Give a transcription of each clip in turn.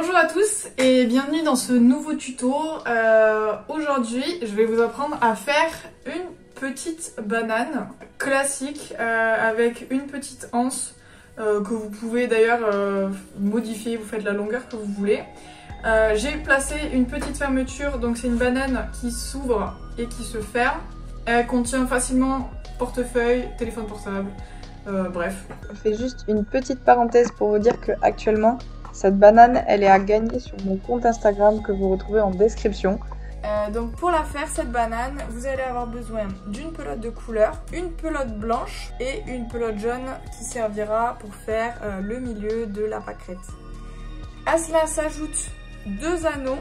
Bonjour à tous et bienvenue dans ce nouveau tuto. Aujourd'hui, je vais vous apprendre à faire une petite banane classique avec une petite anse que vous pouvez d'ailleurs modifier, vous faites la longueur que vous voulez. J'ai placé une petite fermeture, donc c'est une banane qui s'ouvre et qui se ferme. Elle contient facilement portefeuille, téléphone portable, bref. Je fais juste une petite parenthèse pour vous dire que actuellement cette banane elle est à gagner sur mon compte Instagram que vous retrouvez en description. Donc pour la faire, cette banane, vous allez avoir besoin d'une pelote de couleur, une pelote blanche et une pelote jaune qui servira pour faire le milieu de la pâquerette. À cela s'ajoutent deux anneaux.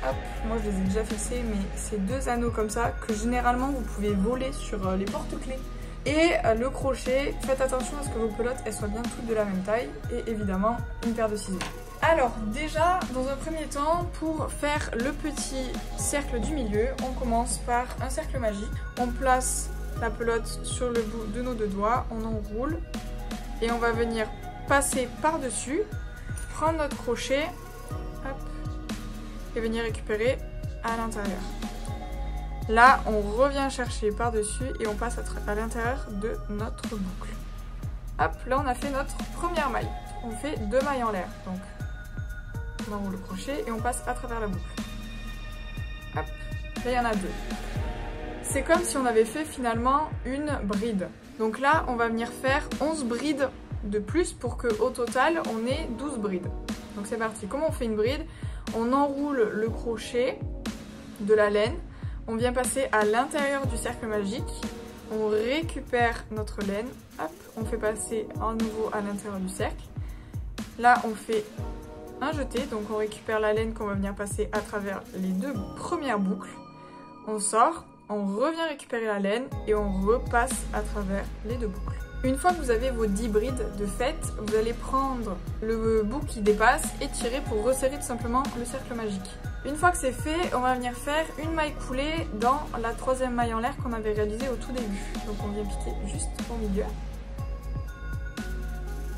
Hop, moi je les ai déjà fixés, mais c'est deux anneaux comme ça que généralement vous pouvez voler sur les porte-clés. Et le crochet, faites attention à ce que vos pelotes elles soient bien toutes de la même taille et évidemment une paire de ciseaux. Alors déjà, dans un premier temps, pour faire le petit cercle du milieu, on commence par un cercle magique. On place la pelote sur le bout de nos deux doigts, on enroule et on va venir passer par-dessus, prendre notre crochet hop, et venir récupérer à l'intérieur. Là, on revient chercher par-dessus et on passe à l'intérieur de notre boucle. Hop, là on a fait notre première maille. On fait deux mailles en l'air. Donc, on enroule le crochet et on passe à travers la boucle. Hop, là il y en a deux. C'est comme si on avait fait finalement une bride. Donc là, on va venir faire 11 brides de plus pour qu'au total, on ait 12 brides. Donc c'est parti. Comment on fait une bride? On enroule le crochet de la laine. On vient passer à l'intérieur du cercle magique, on récupère notre laine, hop, on fait passer à nouveau à l'intérieur du cercle. Là, on fait un jeté, donc on récupère la laine qu'on va venir passer à travers les deux premières boucles. On sort, on revient récupérer la laine et on repasse à travers les deux boucles. Une fois que vous avez vos 10 brides de fait, vous allez prendre le bout qui dépasse et tirer pour resserrer tout simplement le cercle magique. Une fois que c'est fait, on va venir faire une maille coulée dans la troisième maille en l'air qu'on avait réalisée au tout début. Donc on vient piquer juste au milieu.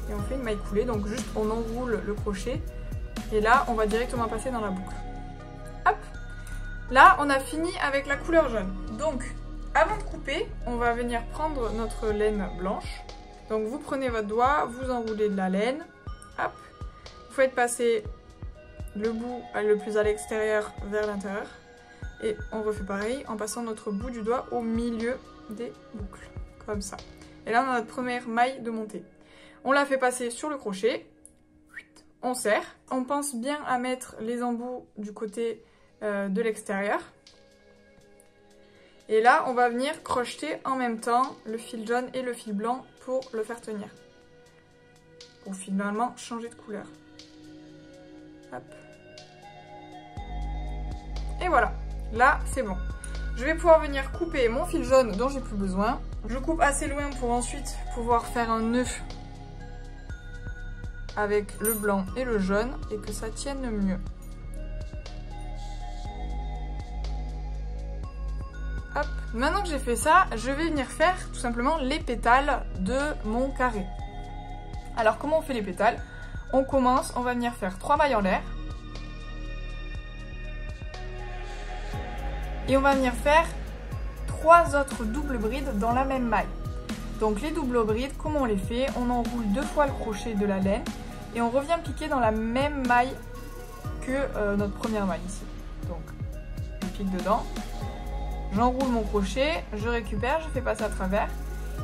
Et on fait une maille coulée, donc juste on enroule le crochet. Et là, on va directement passer dans la boucle. Hop! Là, on a fini avec la couleur jaune. Donc, avant de couper, on va venir prendre notre laine blanche. Donc vous prenez votre doigt, vous enroulez de la laine. Hop! Vous faites passer le bout le plus à l'extérieur vers l'intérieur et on refait pareil en passant notre bout du doigt au milieu des boucles, comme ça. Et là on a notre première maille de montée. On la fait passer sur le crochet, on serre, on pense bien à mettre les embouts du côté de l'extérieur. Et là on va venir crocheter en même temps le fil jaune et le fil blanc pour le faire tenir. Pour finalement changer de couleur. Hop. Et voilà, là c'est bon. Je vais pouvoir venir couper mon fil jaune dont j'ai plus besoin. Je coupe assez loin pour ensuite pouvoir faire un nœud avec le blanc et le jaune et que ça tienne mieux. Hop, maintenant que j'ai fait ça, je vais venir faire tout simplement les pétales de mon carré. Alors comment on fait les pétales? On commence, on va venir faire 3 mailles en l'air. Et on va venir faire 3 autres doubles brides dans la même maille. Donc les doubles brides, comment on les fait? On enroule 2 fois le crochet de la laine et on revient piquer dans la même maille que notre première maille ici. Donc je pique dedans, j'enroule mon crochet, je récupère, je fais passer à travers.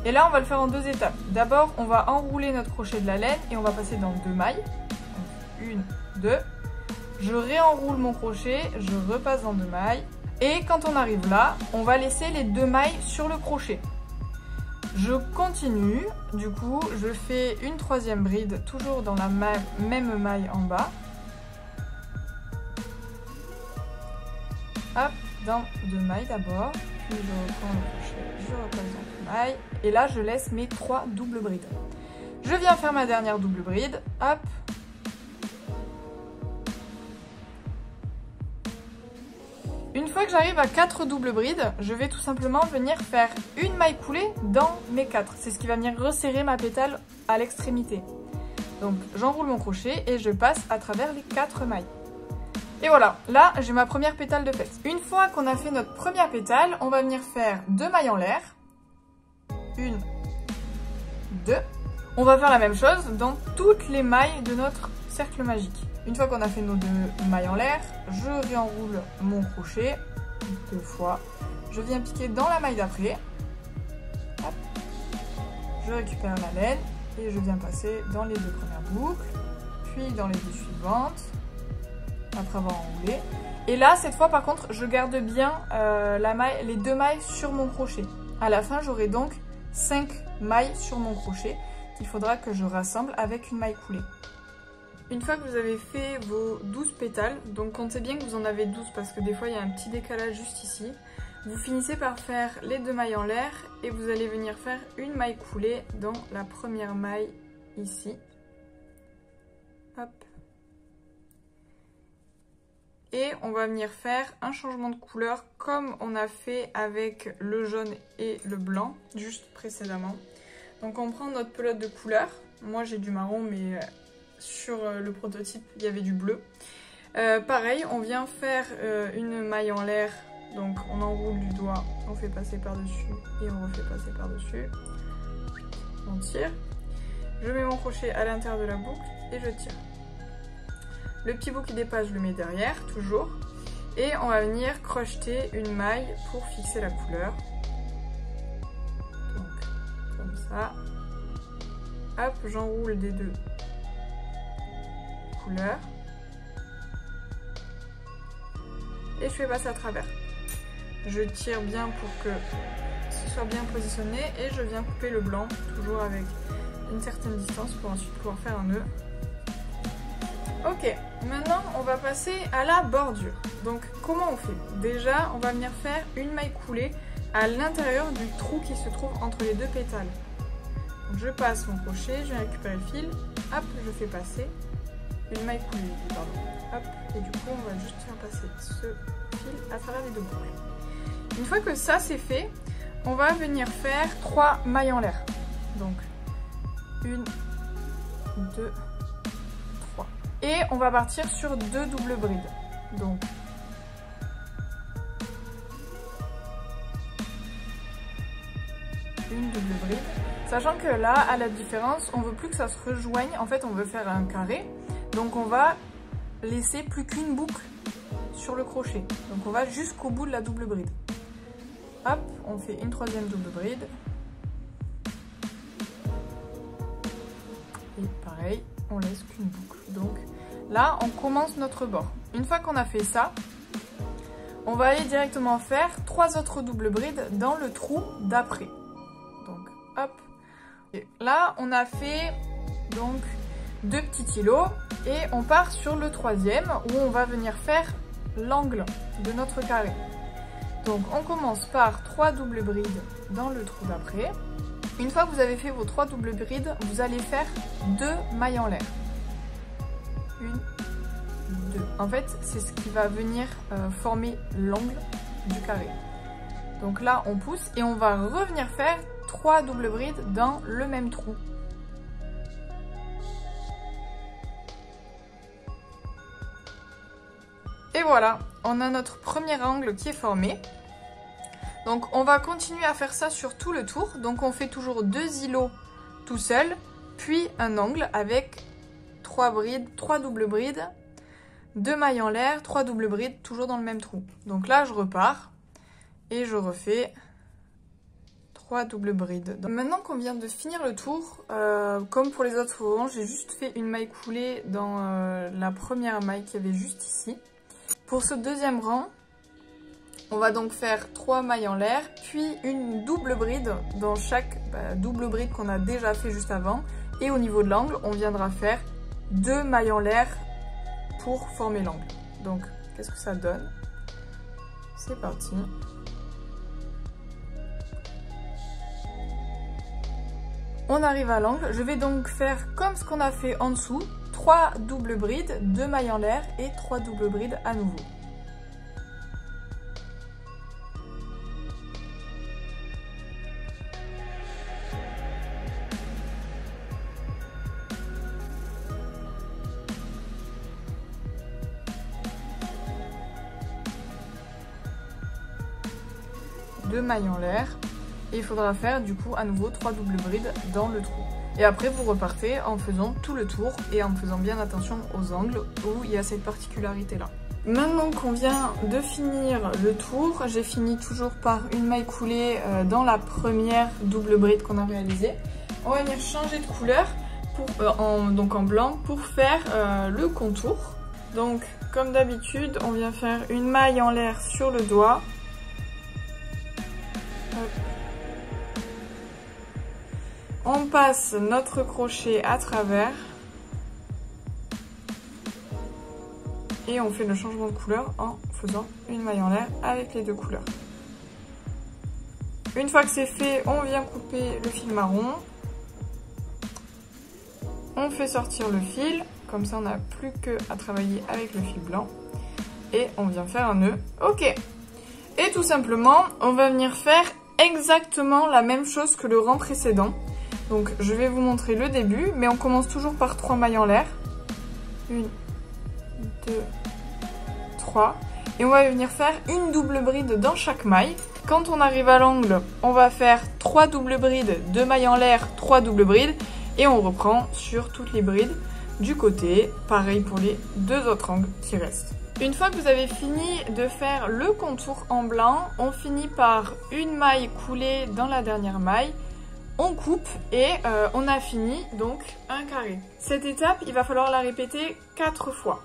Et là on va le faire en 2 étapes. D'abord on va enrouler notre crochet de la laine et on va passer dans 2 mailles. Donc 1, 2. Je réenroule mon crochet, je repasse dans 2 mailles. Et quand on arrive là, on va laisser les 2 mailles sur le crochet. Je continue, du coup, je fais une 3e bride, toujours dans la même maille en bas. Hop, dans 2 mailles d'abord, puis je reprends le crochet, je repasse dans 2 mailles. Et là, je laisse mes 3 doubles brides. Je viens faire ma dernière double bride, hop. Une fois que j'arrive à 4 doubles brides, je vais tout simplement venir faire une maille coulée dans mes 4. C'est ce qui va venir resserrer ma pétale à l'extrémité. Donc j'enroule mon crochet et je passe à travers les 4 mailles. Et voilà, là j'ai ma première pétale de fête. Une fois qu'on a fait notre première pétale, on va venir faire 2 mailles en l'air. 1, 2. On va faire la même chose dans toutes les mailles de notre cercle magique. Une fois qu'on a fait nos 2 mailles en l'air, je réenroule mon crochet 2 fois. Je viens piquer dans la maille d'après. Je récupère la laine et je viens passer dans les 2 premières boucles, puis dans les 2 suivantes, après avoir enroulé. Et là, cette fois par contre, je garde bien les 2 mailles sur mon crochet. À la fin, j'aurai donc 5 mailles sur mon crochet qu'il faudra que je rassemble avec une maille coulée. Une fois que vous avez fait vos 12 pétales, donc comptez bien que vous en avez 12 parce que des fois il y a un petit décalage juste ici, vous finissez par faire les 2 mailles en l'air et vous allez venir faire une maille coulée dans la première maille ici. Hop. Et on va venir faire un changement de couleur comme on a fait avec le jaune et le blanc juste précédemment. Donc on prend notre pelote de couleur. Moi j'ai du marron mais sur le prototype il y avait du bleu. Pareil, on vient faire une maille en l'air. Donc on enroule du doigt, on fait passer par-dessus et on refait passer par-dessus. On tire. Je mets mon crochet à l'intérieur de la boucle et je tire. Le petit bout qui dépasse, je le mets derrière, toujours. Et on va venir crocheter une maille pour fixer la couleur. Donc, comme ça. Hop, j'enroule des 2 couleurs. Et je fais passer à travers. Je tire bien pour que ce soit bien positionné et je viens couper le blanc, toujours avec une certaine distance pour ensuite pouvoir faire un nœud. Ok, maintenant on va passer à la bordure. Donc comment on fait? Déjà, on va venir faire une maille coulée à l'intérieur du trou qui se trouve entre les 2 pétales. Donc, je passe mon crochet, je viens récupérer le fil, hop, je fais passer une maille coulée, pardon. Hop, et du coup on va juste faire passer ce fil à travers les 2 boucles. Une fois que ça c'est fait, on va venir faire 3 mailles en l'air. Donc 1, 2, 3. Et on va partir sur 2 doubles brides. Donc une double bride. Sachant que là, à la différence, on veut plus que ça se rejoigne. En fait, on veut faire un carré. Donc on va laisser plus qu'une boucle sur le crochet. Donc on va jusqu'au bout de la double bride. Hop, on fait une 3e double bride. Et pareil, on laisse qu'une boucle. Donc là, on commence notre bord. Une fois qu'on a fait ça, on va aller directement faire 3 autres doubles brides dans le trou d'après. Donc hop. Et là, on a fait donc 2 petits îlots et on part sur le 3e où on va venir faire l'angle de notre carré. Donc on commence par 3 doubles brides dans le trou d'après. Une fois que vous avez fait vos 3 doubles brides, vous allez faire 2 mailles en l'air. 1, 2. En fait, c'est ce qui va venir former l'angle du carré. Donc là, on pousse et on va revenir faire 3 doubles brides dans le même trou. Et voilà, on a notre premier angle qui est formé. Donc on va continuer à faire ça sur tout le tour. Donc on fait toujours 2 îlots tout seul, puis un angle avec 3 brides, 3 doubles brides, 2 mailles en l'air, 3 doubles brides, toujours dans le même trou. Donc là je repars et je refais 3 doubles brides. Donc, maintenant qu'on vient de finir le tour, comme pour les autres rangs, j'ai juste fait une maille coulée dans la première maille qu'il y avait juste ici. Pour ce deuxième rang, on va donc faire 3 mailles en l'air, puis une double bride dans chaque double bride qu'on a déjà fait juste avant. Et au niveau de l'angle, on viendra faire 2 mailles en l'air pour former l'angle. Donc, qu'est-ce que ça donne? C'est parti. On arrive à l'angle. Je vais donc faire comme ce qu'on a fait en dessous. 3 doubles brides, 2 mailles en l'air et 3 doubles brides à nouveau. 2 mailles en l'air. Et il faudra faire du coup à nouveau 3 doubles brides dans le trou. Et après vous repartez en faisant tout le tour et en faisant bien attention aux angles où il y a cette particularité là. Maintenant qu'on vient de finir le tour, j'ai fini toujours par une maille coulée dans la première double bride qu'on a réalisée. On va venir changer de couleur donc en blanc pour faire le contour. Donc comme d'habitude on vient faire une maille en l'air sur le doigt. On passe notre crochet à travers et on fait le changement de couleur en faisant une maille en l'air avec les deux couleurs. Une fois que c'est fait, on vient couper le fil marron. On fait sortir le fil, comme ça on n'a plus qu'à travailler avec le fil blanc. Et on vient faire un nœud. Ok. Et tout simplement, on va venir faire exactement la même chose que le rang précédent. Donc je vais vous montrer le début, mais on commence toujours par 3 mailles en l'air. 1, 2, 3. Et on va venir faire une double bride dans chaque maille. Quand on arrive à l'angle, on va faire 3 doubles brides, 2 mailles en l'air, 3 doubles brides. Et on reprend sur toutes les brides du côté. Pareil pour les 2 autres angles qui restent. Une fois que vous avez fini de faire le contour en blanc, on finit par une maille coulée dans la dernière maille. On coupe et on a fini donc un carré. Cette étape, il va falloir la répéter 4 fois.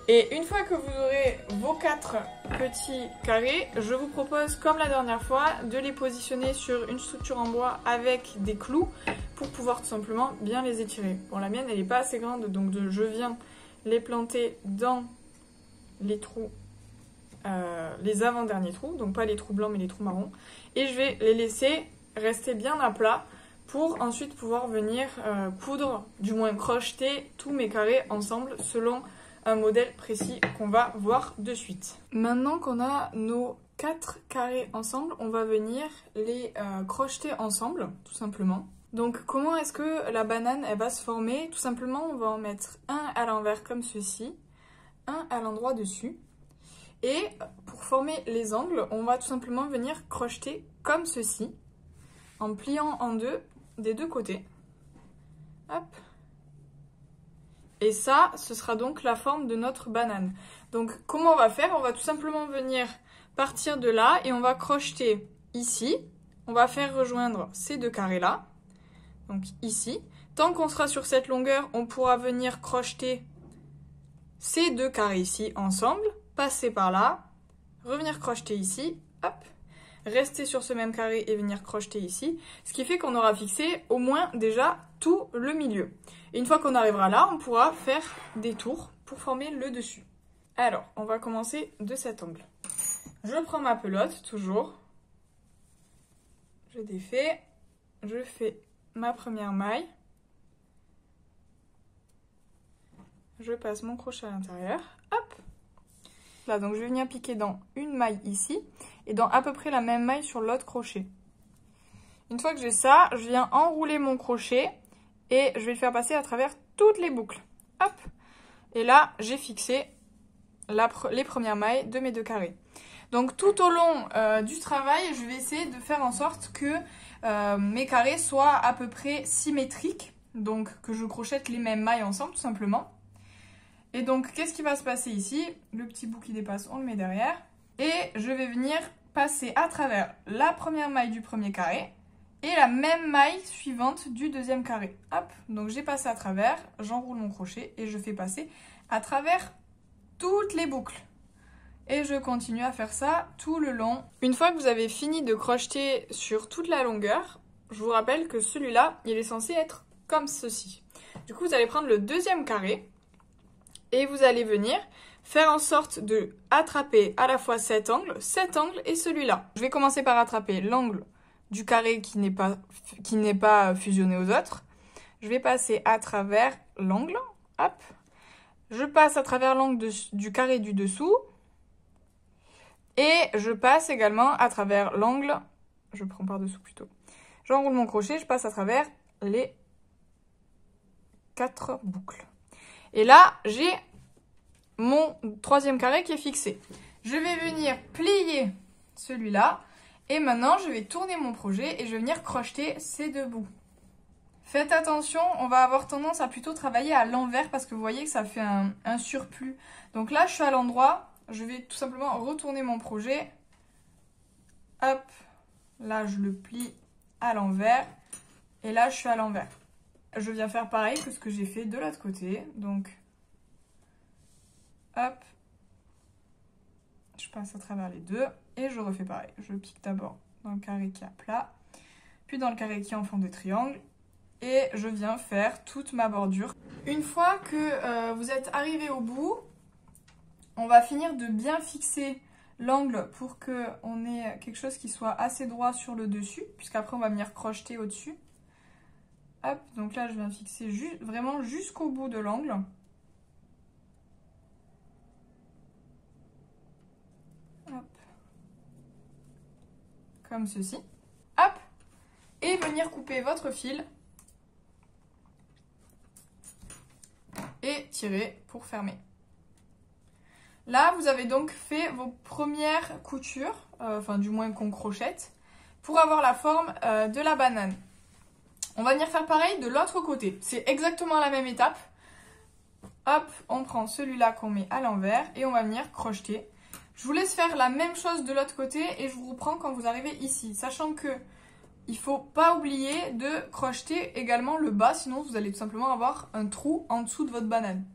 Et une fois que vous aurez vos 4 petits carrés, je vous propose, comme la dernière fois, de les positionner sur une structure en bois avec des clous pour pouvoir tout simplement bien les étirer. Bon, la mienne, elle n'est pas assez grande, donc je viens les planter dans les trous, les avant-derniers trous, donc pas les trous blancs mais les trous marrons. Et je vais les laisser rester bien à plat pour ensuite pouvoir venir coudre, du moins crocheter tous mes carrés ensemble selon un modèle précis qu'on va voir de suite. Maintenant qu'on a nos 4 carrés ensemble, on va venir les crocheter ensemble, tout simplement. Donc comment est-ce que la banane elle va se former? Tout simplement, on va en mettre un à l'envers comme ceci, un à l'endroit dessus. Et pour former les angles, on va tout simplement venir crocheter comme ceci, en pliant en deux des deux côtés. Hop. Et ça, ce sera donc la forme de notre banane. Donc comment on va faire? On va tout simplement venir partir de là et on va crocheter ici. On va faire rejoindre ces deux carrés là. Donc ici. Tant qu'on sera sur cette longueur, on pourra venir crocheter ces deux carrés ici ensemble. Passer par là. Revenir crocheter ici. Hop. Rester sur ce même carré et venir crocheter ici. Ce qui fait qu'on aura fixé au moins déjà tout le milieu. Et une fois qu'on arrivera là, on pourra faire des tours pour former le dessus. Alors, on va commencer de cet angle. Je prends ma pelote, toujours. Je défais. Je fais ma première maille. Je passe mon crochet à l'intérieur. Hop! Là, donc je vais venir piquer dans une maille ici et dans à peu près la même maille sur l'autre crochet. Une fois que j'ai ça, je viens enrouler mon crochet et je vais le faire passer à travers toutes les boucles. Hop! Et là, j'ai fixé les premières mailles de mes deux carrés. Donc tout au long du travail, je vais essayer de faire en sorte que mes carrés soient à peu près symétriques. Donc que je crochette les mêmes mailles ensemble tout simplement. Et donc, qu'est-ce qui va se passer ici? Le petit bout qui dépasse, on le met derrière. Et je vais venir passer à travers la première maille du premier carré et la même maille suivante du deuxième carré. Hop, donc j'ai passé à travers, j'enroule mon crochet et je fais passer à travers toutes les boucles. Et je continue à faire ça tout le long. Une fois que vous avez fini de crocheter sur toute la longueur, je vous rappelle que celui-là, il est censé être comme ceci. Du coup, vous allez prendre le deuxième carré. Et vous allez venir faire en sorte de attraper à la fois cet angle et celui-là. Je vais commencer par attraper l'angle du carré qui n'est pas fusionné aux autres. Je vais passer à travers l'angle. Hop. Je passe à travers l'angle du carré du dessous. Et je passe également à travers l'angle. Je prends par-dessous plutôt. J'enroule mon crochet, je passe à travers les 4 boucles. Et là, j'ai mon troisième carré qui est fixé. Je vais venir plier celui-là Et maintenant, je vais tourner mon projet et je vais venir crocheter ces deux bouts. Faites attention, on va avoir tendance à plutôt travailler à l'envers parce que vous voyez que ça fait un surplus. Donc là, je suis à l'endroit, je vais tout simplement retourner mon projet. Hop, là, je le plie à l'envers et là, je suis à l'envers. Je viens faire pareil que ce que j'ai fait de l'autre côté. Donc, hop, je passe à travers les deux et je refais pareil. Je pique d'abord dans le carré qui est à plat, puis dans le carré qui est en forme de triangle. Et je viens faire toute ma bordure. Une fois que vous êtes arrivé au bout, on va finir de bien fixer l'angle pour qu'on ait quelque chose qui soit assez droit sur le dessus, puisqu'après on va venir crocheter au-dessus. Hop, donc là je viens fixer vraiment jusqu'au bout de l'angle. Hop. Comme ceci. Hop. Et venir couper votre fil. Et tirer pour fermer. Là, vous avez donc fait vos premières coutures, enfin du moins qu'on crochette, pour avoir la forme de la banane. On va venir faire pareil de l'autre côté. C'est exactement la même étape. Hop, on prend celui-là qu'on met à l'envers et on va venir crocheter. Je vous laisse faire la même chose de l'autre côté et je vous reprends quand vous arrivez ici. Sachant que il ne faut pas oublier de crocheter également le bas, sinon vous allez tout simplement avoir un trou en dessous de votre banane.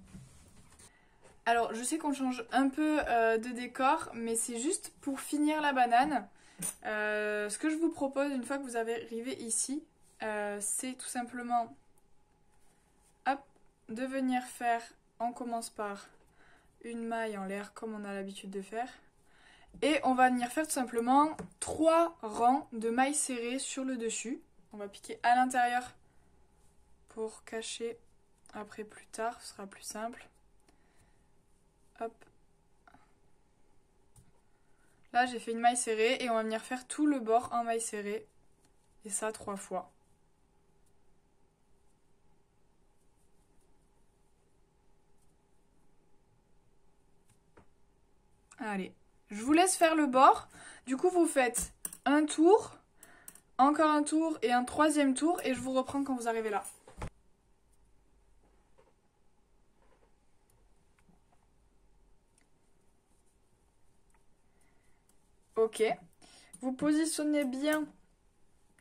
Alors je sais qu'on change un peu de décor, mais c'est juste pour finir la banane. Ce que je vous propose une fois que vous arrivez ici, c'est tout simplement hop, de venir faire, on commence par une maille en l'air comme on a l'habitude de faire. Et on va venir faire tout simplement 3 rangs de mailles serrées sur le dessus. On va piquer à l'intérieur pour cacher après plus tard, ce sera plus simple. Hop. Là j'ai fait une maille serrée et on va venir faire tout le bord en maille serrée. Et ça 3 fois. Allez. Je vous laisse faire le bord. Du coup, vous faites un tour, encore un tour et un troisième tour. Et je vous reprends quand vous arrivez là. Ok. Vous positionnez bien.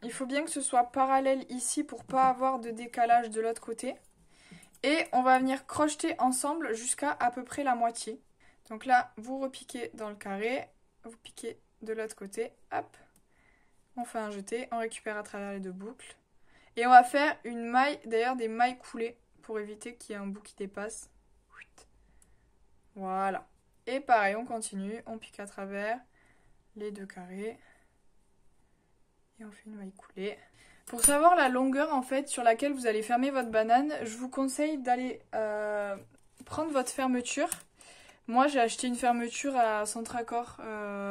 Il faut bien que ce soit parallèle ici pour pas avoir de décalage de l'autre côté. Et on va venir crocheter ensemble jusqu'à à peu près la moitié. Donc là, vous repiquez dans le carré, vous piquez de l'autre côté, hop, on fait un jeté, on récupère à travers les deux boucles. Et on va faire une maille, d'ailleurs des mailles coulées, pour éviter qu'il y ait un bout qui dépasse. Voilà. Et pareil, on continue, on pique à travers les deux carrés. Et on fait une maille coulée. Pour savoir la longueur en fait sur laquelle vous allez fermer votre banane, je vous conseille d'aller prendre votre fermeture. Moi, j'ai acheté une fermeture à Centracor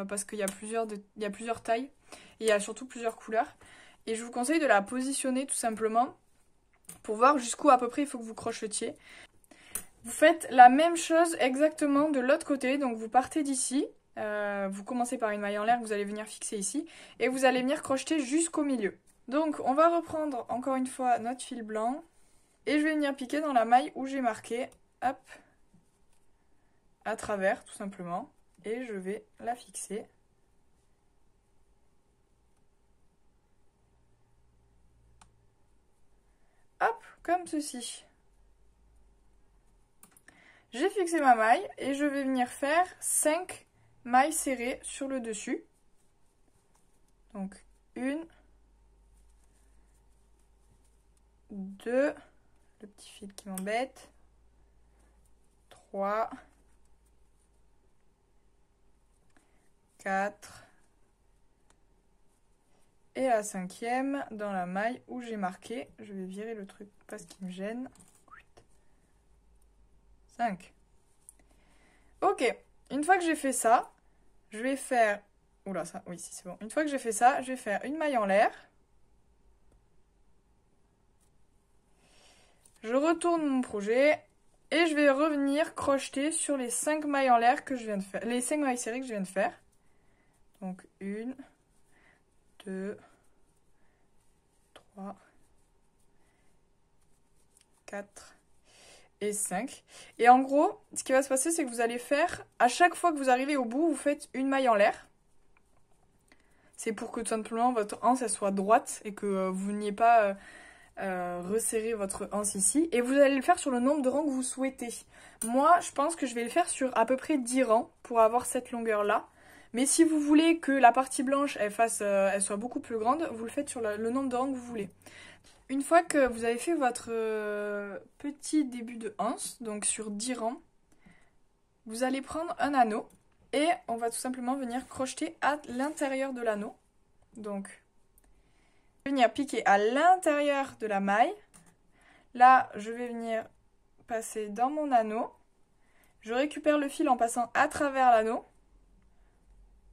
parce qu'il y a plusieurs tailles et il y a surtout plusieurs couleurs. Et je vous conseille de la positionner tout simplement pour voir jusqu'où à peu près il faut que vous crochetiez. Vous faites la même chose exactement de l'autre côté. Donc vous partez d'ici, vous commencez par une maille en l'air que vous allez venir fixer ici et vous allez venir crocheter jusqu'au milieu. Donc on va reprendre encore une fois notre fil blanc et je vais venir piquer dans la maille où j'ai marqué, hop, à travers tout simplement et je vais la fixer. Hop, comme ceci. J'ai fixé ma maille et je vais venir faire 5 mailles serrées sur le dessus. Donc 1, 2, le petit fil qui m'embête, 3, 4 et la 5e dans la maille où j'ai marqué, je vais virer le truc parce qu'il me gêne, 5. Ok, une fois que j'ai fait ça, je vais faire, oula ça, oui si c'est bon, une fois que j'ai fait ça, je vais faire une maille en l'air, je retourne mon projet et je vais revenir crocheter sur les 5 mailles en l'air que je viens de faire, les 5 mailles serrées que je viens de faire. Donc 1, 2, 3, 4 et 5. Et en gros, ce qui va se passer, c'est que vous allez faire, à chaque fois que vous arrivez au bout, vous faites une maille en l'air. C'est pour que tout simplement votre anse elle soit droite et que vous n'ayez pas resserrer votre anse ici. Et vous allez le faire sur le nombre de rangs que vous souhaitez. Moi, je pense que je vais le faire sur à peu près 10 rangs pour avoir cette longueur-là. Mais si vous voulez que la partie blanche elle soit beaucoup plus grande, vous le faites sur le nombre de rangs que vous voulez. Une fois que vous avez fait votre petit début de anse, donc sur 10 rangs, vous allez prendre un anneau et on va tout simplement venir crocheter à l'intérieur de l'anneau. Donc, venir piquer à l'intérieur de la maille. Là, je vais venir passer dans mon anneau. Je récupère le fil en passant à travers l'anneau.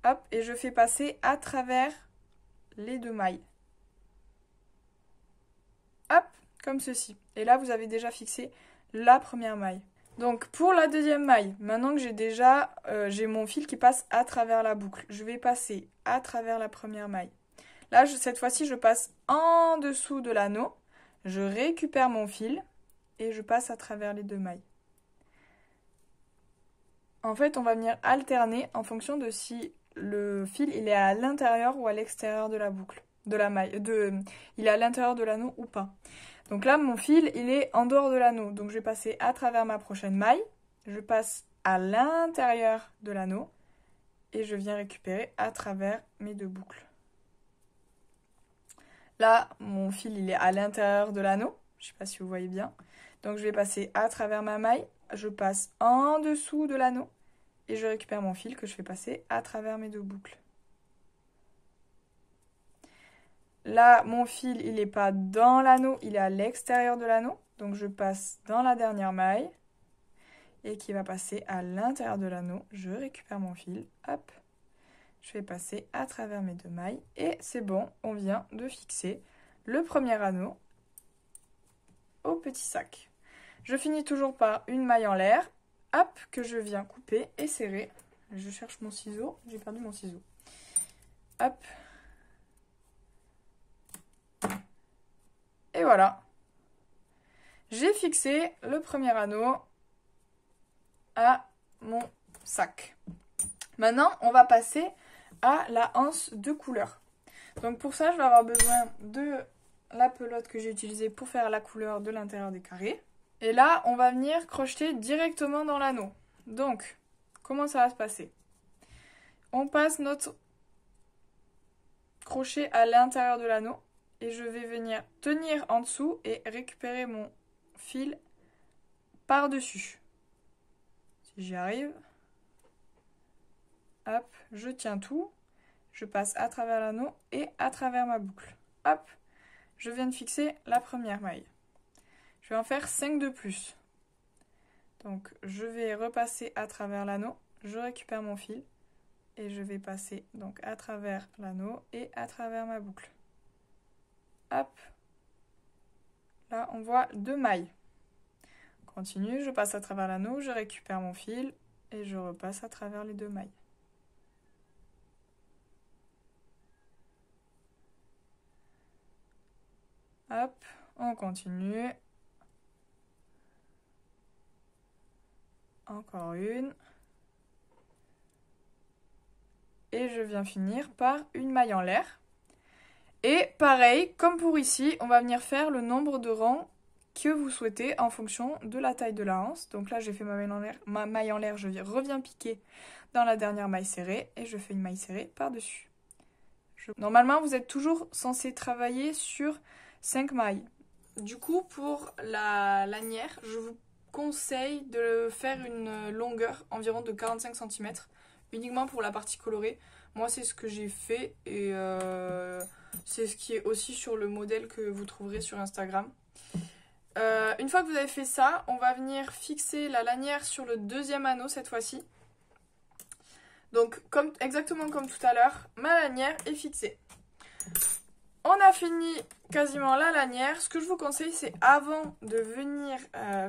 Hop, et je fais passer à travers les deux mailles. Hop, comme ceci. Et là, vous avez déjà fixé la première maille. Donc, pour la deuxième maille, maintenant que j'ai mon fil qui passe à travers la boucle, je vais passer à travers la première maille. Là, cette fois-ci, je passe en dessous de l'anneau, je récupère mon fil et je passe à travers les deux mailles. En fait, on va venir alterner en fonction de si le fil il est à l'intérieur ou à l'extérieur de la boucle, de la maille, il est à l'intérieur de l'anneau ou pas. Donc là, mon fil, il est en dehors de l'anneau. Donc je vais passer à travers ma prochaine maille, je passe à l'intérieur de l'anneau et je viens récupérer à travers mes deux boucles. Là, mon fil, il est à l'intérieur de l'anneau. Je ne sais pas si vous voyez bien. Donc, je vais passer à travers ma maille. Je passe en dessous de l'anneau. Et je récupère mon fil que je fais passer à travers mes deux boucles. Là, mon fil, il n'est pas dans l'anneau. Il est à l'extérieur de l'anneau. Donc, je passe dans la dernière maille. Et qui va passer à l'intérieur de l'anneau. Je récupère mon fil. Hop. Je vais passer à travers mes deux mailles et c'est bon, on vient de fixer le premier anneau au petit sac. Je finis toujours par une maille en l'air, hop, que je viens couper et serrer. Je cherche mon ciseau, j'ai perdu mon ciseau. Hop. Et voilà. J'ai fixé le premier anneau à mon sac. Maintenant, on va passer à la anse de couleur. Donc pour ça, je vais avoir besoin de la pelote que j'ai utilisée pour faire la couleur de l'intérieur des carrés. Et là, on va venir crocheter directement dans l'anneau. Donc, comment ça va se passer? On passe notre crochet à l'intérieur de l'anneau et je vais venir tenir en dessous et récupérer mon fil par-dessus. Si j'y arrive. Hop, je tiens tout. Je passe à travers l'anneau et à travers ma boucle. Hop, je viens de fixer la première maille. Je vais en faire 5 de plus. Donc, je vais repasser à travers l'anneau. Je récupère mon fil et je vais passer donc à travers l'anneau et à travers ma boucle. Hop, là, on voit 2 mailles. Continue, je passe à travers l'anneau, je récupère mon fil et je repasse à travers les 2 mailles. Hop, on continue. Encore une. Et je viens finir par une maille en l'air. Et pareil, comme pour ici, on va venir faire le nombre de rangs que vous souhaitez en fonction de la taille de la anse. Donc là, j'ai fait ma maille en l'air, je reviens piquer dans la dernière maille serrée et je fais une maille serrée par-dessus. Normalement, vous êtes toujours censé travailler sur 5 mailles. Du coup, pour la lanière, je vous conseille de faire une longueur environ de 45 cm, uniquement pour la partie colorée. Moi, c'est ce que j'ai fait et c'est ce qui est aussi sur le modèle que vous trouverez sur Instagram. Une fois que vous avez fait ça, on va venir fixer la lanière sur le deuxième anneau cette fois-ci. Donc, exactement comme tout à l'heure, ma lanière est fixée. On a fini quasiment la lanière. Ce que je vous conseille, c'est avant de venir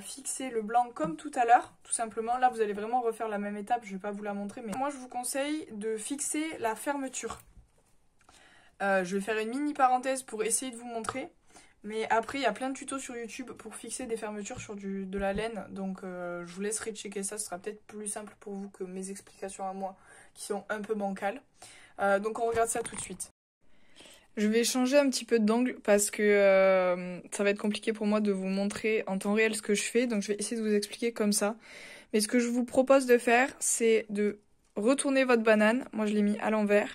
fixer le blanc comme tout à l'heure, tout simplement. Là, vous allez vraiment refaire la même étape, je ne vais pas vous la montrer, mais moi, je vous conseille de fixer la fermeture. Je vais faire une mini parenthèse pour essayer de vous montrer. Mais après, il y a plein de tutos sur YouTube pour fixer des fermetures sur de la laine. Donc je vous laisserai checker ça, ce sera peut-être plus simple pour vous que mes explications à moi qui sont un peu bancales. Donc on regarde ça tout de suite. Je vais changer un petit peu d'angle parce que ça va être compliqué pour moi de vous montrer en temps réel ce que je fais. Donc je vais essayer de vous expliquer comme ça. Mais ce que je vous propose de faire, c'est de retourner votre banane. Moi je l'ai mis à l'envers.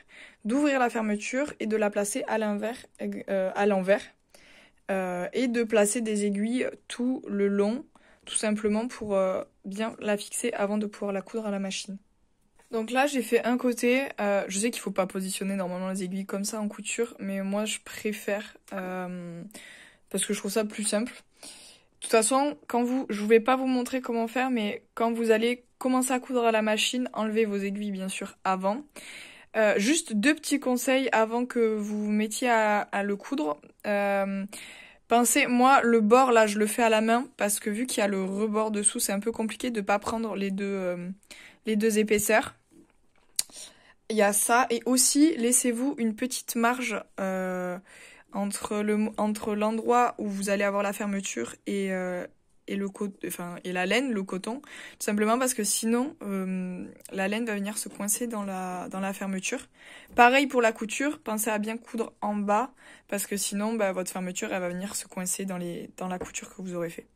D'ouvrir la fermeture et de la placer à l'envers. Et de placer des aiguilles tout le long. Tout simplement pour bien la fixer avant de pouvoir la coudre à la machine. Donc là j'ai fait un côté, je sais qu'il faut pas positionner normalement les aiguilles comme ça en couture, mais moi je préfère parce que je trouve ça plus simple. De toute façon, je vais pas vous montrer comment faire, mais quand vous allez commencer à coudre à la machine, enlevez vos aiguilles bien sûr avant. Juste 2 petits conseils avant que vous vous mettiez à le coudre. Pensez, moi le bord là je le fais à la main parce que vu qu'il y a le rebord dessous, c'est un peu compliqué de pas prendre les deux épaisseurs. Il y a ça, et aussi laissez-vous une petite marge entre l'endroit où vous allez avoir la fermeture et la laine, le coton, tout simplement parce que sinon la laine va venir se coincer dans la fermeture. Pareil pour la couture, pensez à bien coudre en bas parce que sinon votre fermeture elle va venir se coincer dans la couture que vous aurez fait.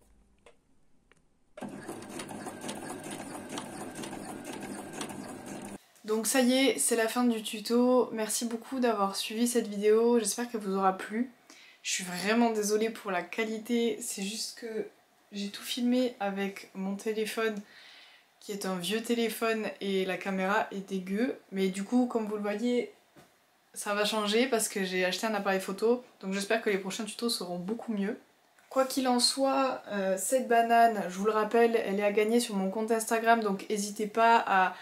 Donc ça y est, c'est la fin du tuto. Merci beaucoup d'avoir suivi cette vidéo, j'espère qu'elle vous aura plu. Je suis vraiment désolée pour la qualité, c'est juste que j'ai tout filmé avec mon téléphone qui est un vieux téléphone et la caméra est dégueu. Mais du coup, comme vous le voyez, ça va changer parce que j'ai acheté un appareil photo. Donc j'espère que les prochains tutos seront beaucoup mieux. Quoi qu'il en soit, cette banane, je vous le rappelle, elle est à gagner sur mon compte Instagram. Donc n'hésitez pas à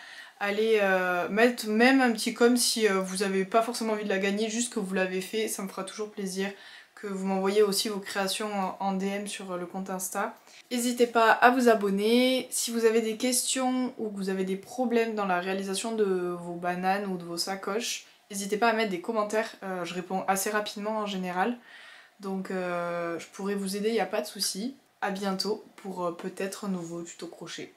aller mettre même un petit com si vous n'avez pas forcément envie de la gagner, juste que vous l'avez fait, ça me fera toujours plaisir que vous m'envoyez aussi vos créations en DM sur le compte Insta. N'hésitez pas à vous abonner. Si vous avez des questions ou que vous avez des problèmes dans la réalisation de vos bananes ou de vos sacoches, n'hésitez pas à mettre des commentaires, je réponds assez rapidement en général. Donc je pourrai vous aider, il n'y a pas de souci. À bientôt pour peut-être un nouveau tuto crochet.